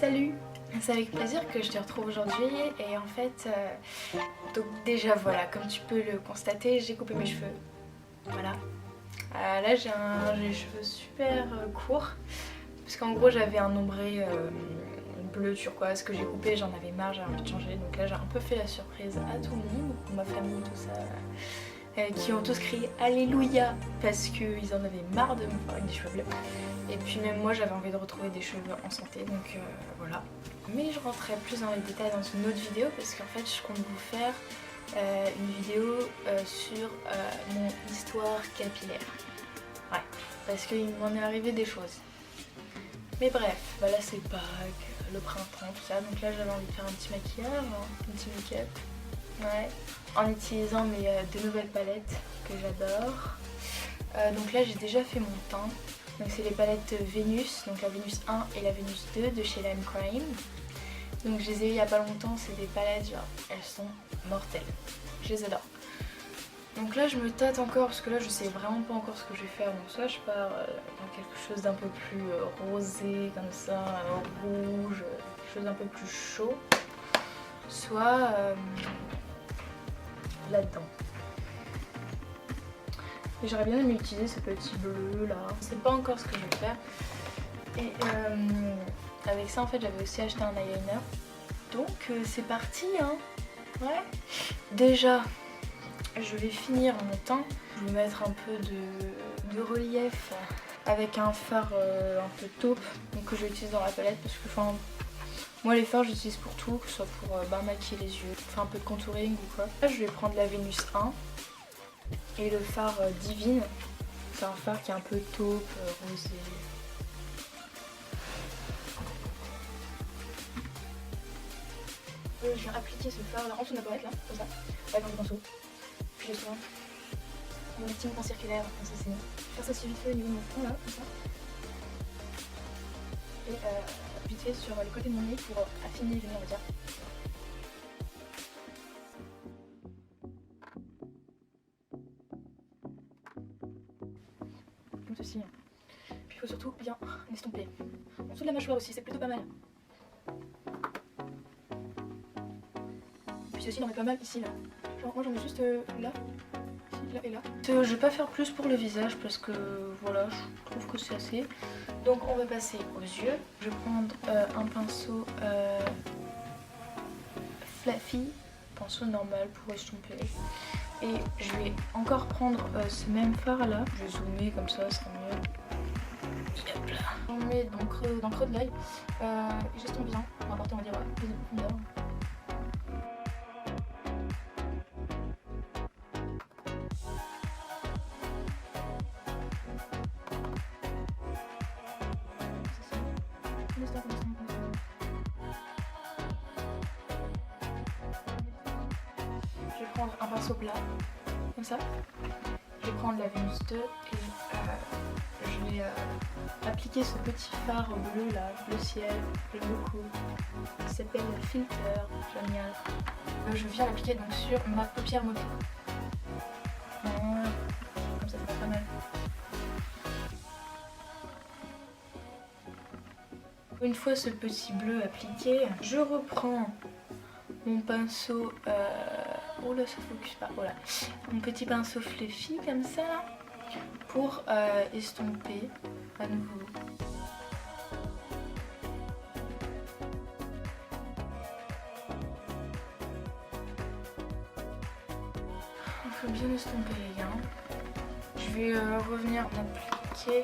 Salut! C'est avec plaisir que je te retrouve aujourd'hui et en fait, donc déjà voilà, comme tu peux le constater, j'ai coupé mes cheveux. Voilà. Là j'ai les cheveux super courts parce qu'en gros j'avais un ombré bleu turquoise que j'ai coupé, j'en avais marre, j'avais envie de changer. Donc là j'ai un peu fait la surprise à tout le monde, ma famille, tout ça, qui ont tous crié Alléluia parce qu'ils en avaient marre de me faire avec des cheveux bleus. Et puis même moi j'avais envie de retrouver des cheveux en santé, donc voilà. Mais je rentrerai plus dans les détails dans une autre vidéo parce qu'en fait je compte vous faire une vidéo sur mon histoire capillaire. Ouais, parce qu'il m'en est arrivé des choses. Mais bref, bah là c'est Pâques, le printemps, tout ça, donc là j'avais envie de faire un petit maquillage, un petit make-up. Ouais, en utilisant mes deux nouvelles palettes que j'adore. Donc là j'ai déjà fait mon teint. Donc c'est les palettes Vénus, donc la Vénus 1 et la Vénus 2 de chez Lime Crime. Donc je les ai eues il y a pas longtemps, c'est des palettes genre, elles sont mortelles. Je les adore. Donc là je me tâte encore parce que là je sais vraiment pas encore ce que je vais faire. Donc soit je pars dans quelque chose d'un peu plus rosé comme ça, rouge, quelque chose d'un peu plus chaud. Soit là-dedans. Et j'aurais bien aimé utiliser ce petit bleu là. Je sais pas encore ce que je vais faire. Et avec ça en fait j'avais aussi acheté un eyeliner. Donc c'est parti hein. Ouais. Déjà je vais finir mon teint. Je vais mettre un peu de relief avec un fard un peu taupe donc, que je vais utiliser dans la palette parce que enfin, moi les fards j'utilise pour tout, que ce soit pour maquiller les yeux, faire un peu de contouring ou quoi. Là je vais prendre la Vénus 1. Et le fard Divine, c'est un fard qui est un peu taupe, rosé. Je viens appliquer ce fard là en dessous de ma palette là, comme ça, avec un pinceau. Puis je soin mon petit mouvement circulaire, comme ça c'est bien. Faire ça aussi vite fait au niveau de mon front là, comme ça. Et vite fait sur les côtés de mon nez pour affiner les lumières, on va dire. Comme ceci. Puis il faut surtout bien estomper. En dessous de la mâchoire aussi, c'est plutôt pas mal. Puis ceci, il en met pas mal ici là. Genre, moi j'en ai juste là, ici, là et là. Je vais pas faire plus pour le visage parce que voilà, je trouve que c'est assez. Donc on va passer aux yeux. Je vais prendre un pinceau fluffy, pinceau normal pour estomper. Et je vais encore prendre ce même fard là. Je vais zoomer comme ça sera mieux. Hop là. On met dans le creux de l'œil. Et j'estompe bien. On va apporter on va dire plus de profondeur. Je vais prendre un pinceau plat, comme ça. Je vais prendre la Vénus 2 et je vais appliquer ce petit fard bleu là, bleu ciel, j'aime beaucoup, qui s'appelle Filter, génial. Je viens l'appliquer donc sur ma paupière mobile. Comme ça, ça va pas mal. Une fois ce petit bleu appliqué, je reprends mon pinceau, oh là ça focus pas, voilà, mon petit pinceau fluffy comme ça pour estomper à nouveau. Il faut bien estomper les gars. Je vais revenir appliquer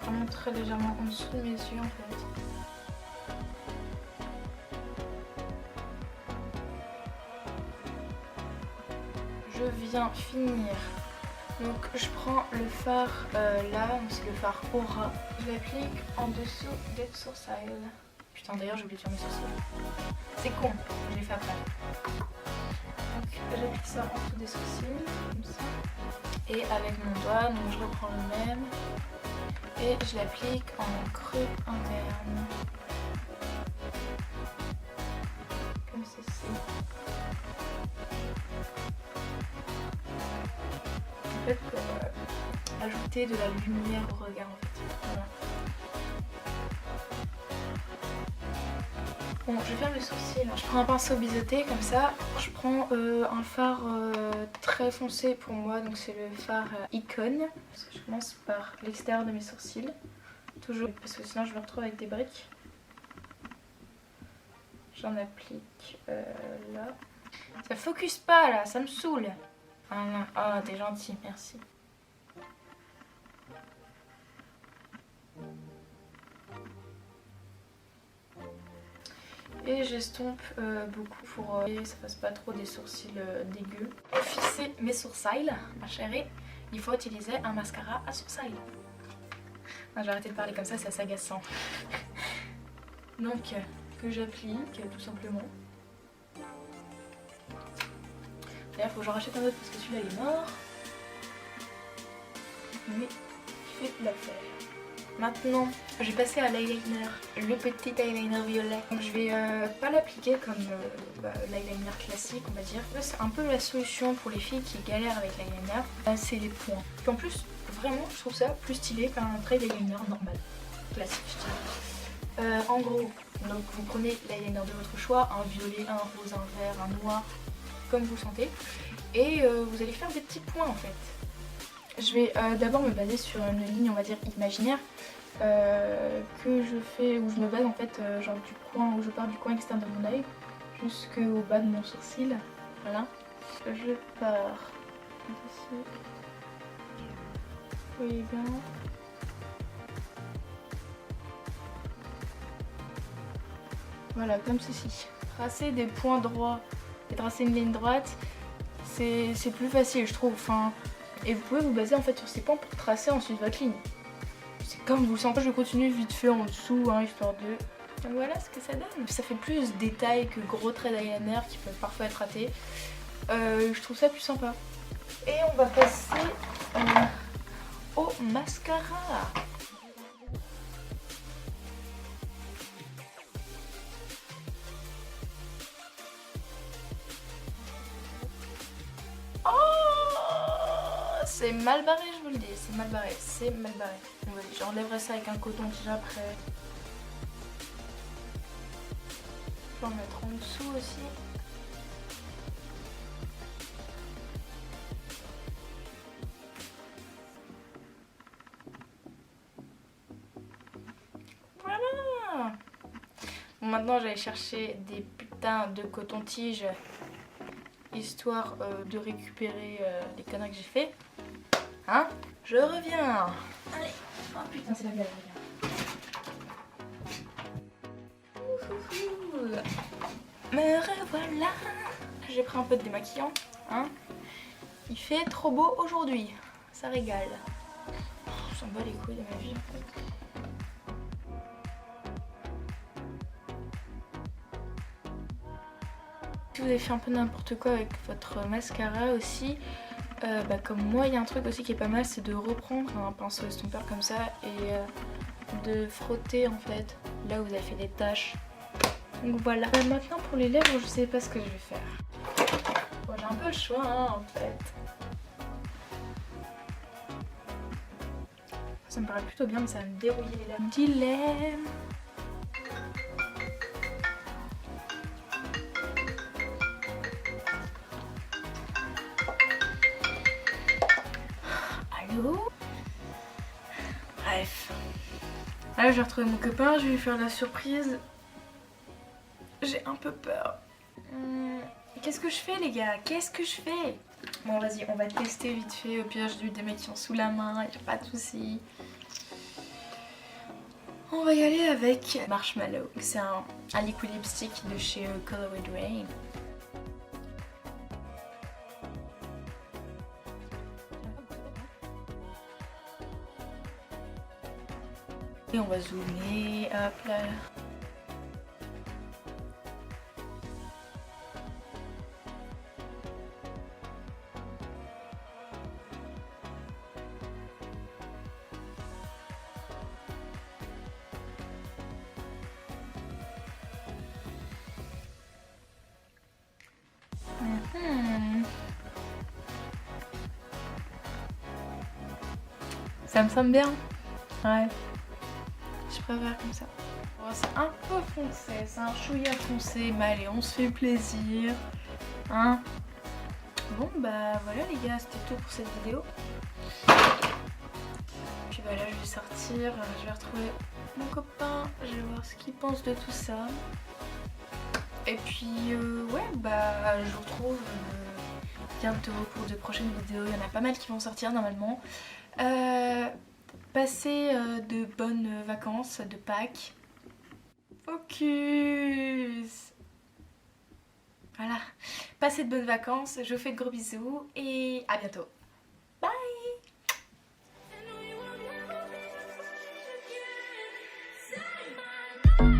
vraiment très légèrement en dessous de mes yeux en fait. Je viens finir. Donc je prends le fard là, c'est le fard Aura. Je l'applique en dessous des sourcils. Putain d'ailleurs j'ai oublié de faire mes sourcils. C'est con, je l'ai fait après. Donc j'applique ça en dessous des sourcils, comme ça. Et avec mon doigt, donc je reprends le même. Et je l'applique en creux interne. Comme ceci. En fait pour ajouter de la lumière au regard en fait. Voilà. Bon, je vais faire le sourcil. Je prends un pinceau biseauté comme ça. Je prends un fard très foncé pour moi, donc c'est le fard Icon. Je commence par l'extérieur de mes sourcils. Toujours, parce que sinon je me retrouve avec des briques. J'en applique là. Ça focus pas là, ça me saoule. Voilà. Ah, t'es gentil, merci. Et j'estompe beaucoup pour que ça fasse pas trop des sourcils dégueux. Pour fixer mes sourcils, ma chérie, il faut utiliser un mascara à sourcils. Non, je vais arrêter de parler comme ça, c'est assez agaçant. Donc, que j'applique tout simplement. D'ailleurs, il faut que j'en rachète un autre parce que celui-là il est mort. Mais il fait l'affaire. Maintenant, je vais passer à l'eyeliner, le petit eyeliner violet. Donc je vais pas l'appliquer comme l'eyeliner classique, on va dire. Là, c'est un peu la solution pour les filles qui galèrent avec l'eyeliner. C'est les points. Et en plus, vraiment, je trouve ça plus stylé qu'un trait d'eyeliner normal, classique, je dirais. En gros, donc vous prenez l'eyeliner de votre choix, un violet, un rose, un vert, un noir, comme vous le sentez, et vous allez faire des petits points en fait. Je vais d'abord me baser sur une ligne, on va dire imaginaire, que je fais, où je me base en fait, genre du coin, où je pars du coin externe de mon œil jusqu'au bas de mon sourcil. Voilà. Je pars d'ici. Vous voyez bien. Voilà, comme ceci. Tracer des points droits et tracer une ligne droite, c'est plus facile, je trouve. Enfin, et vous pouvez vous baser en fait sur ces points pour tracer ensuite votre ligne. C'est comme vous le sentez, je continue vite fait en dessous, hein, histoire de... Donc voilà ce que ça donne. Ça fait plus détail que gros traits d'eyeliner qui peuvent parfois être ratés. Je trouve ça plus sympa. Et on va passer au mascara. C'est mal barré, je vous le dis, c'est mal barré, c'est mal barré. J'enlèverai ça avec un coton-tige après. Je vais en mettre en dessous aussi. Voilà. Bon, maintenant j'allais chercher des putains de coton-tige, histoire de récupérer les conneries que j'ai fait. Hein? Je reviens. Allez. Oh putain, c'est la galère, regarde. Me revoilà. J'ai pris un peu de démaquillant. Hein? Il fait trop beau aujourd'hui. Ça régale. Je s'en bat les couilles de ma vie en fait. Si vous avez fait un peu n'importe quoi avec votre mascara aussi, comme moi, il y a un truc aussi qui est pas mal, c'est de reprendre un pinceau estompeur comme ça et de frotter en fait là où vous avez fait des taches. Donc voilà. Maintenant pour les lèvres, je sais pas ce que je vais faire. Bon, j'ai un peu le choix hein, en fait. Ça me paraît plutôt bien, mais ça va me dérouiller les lèvres. Dilemme. Bref. Là, j'ai retrouvé mon copain, je vais lui faire la surprise. J'ai un peu peur. Qu'est-ce que je fais, les gars? Qu'est-ce que je fais? Bon, vas-y, on va tester vite fait. Au pire, j'ai du démaquillant sous la main, y a pas de soucis. On va y aller avec Marshmallow. C'est un liquid lipstick de chez Color with Rain. Et on va zoomer, hop là. Ça me semble bien. Ouais. Je préfère comme ça. c'est un peu foncé, c'est un chouïa foncé, mais allez, on se fait plaisir. Hein? Bon bah voilà les gars, c'était tout pour cette vidéo. Puis bah là je vais sortir, je vais retrouver mon copain, je vais voir ce qu'il pense de tout ça. Et puis ouais bah je vous retrouve bientôt pour de prochaines vidéos, il y en a pas mal qui vont sortir normalement. Passez de bonnes vacances de Pâques. Focus. Voilà, passez de bonnes vacances, je vous fais de gros bisous et à bientôt.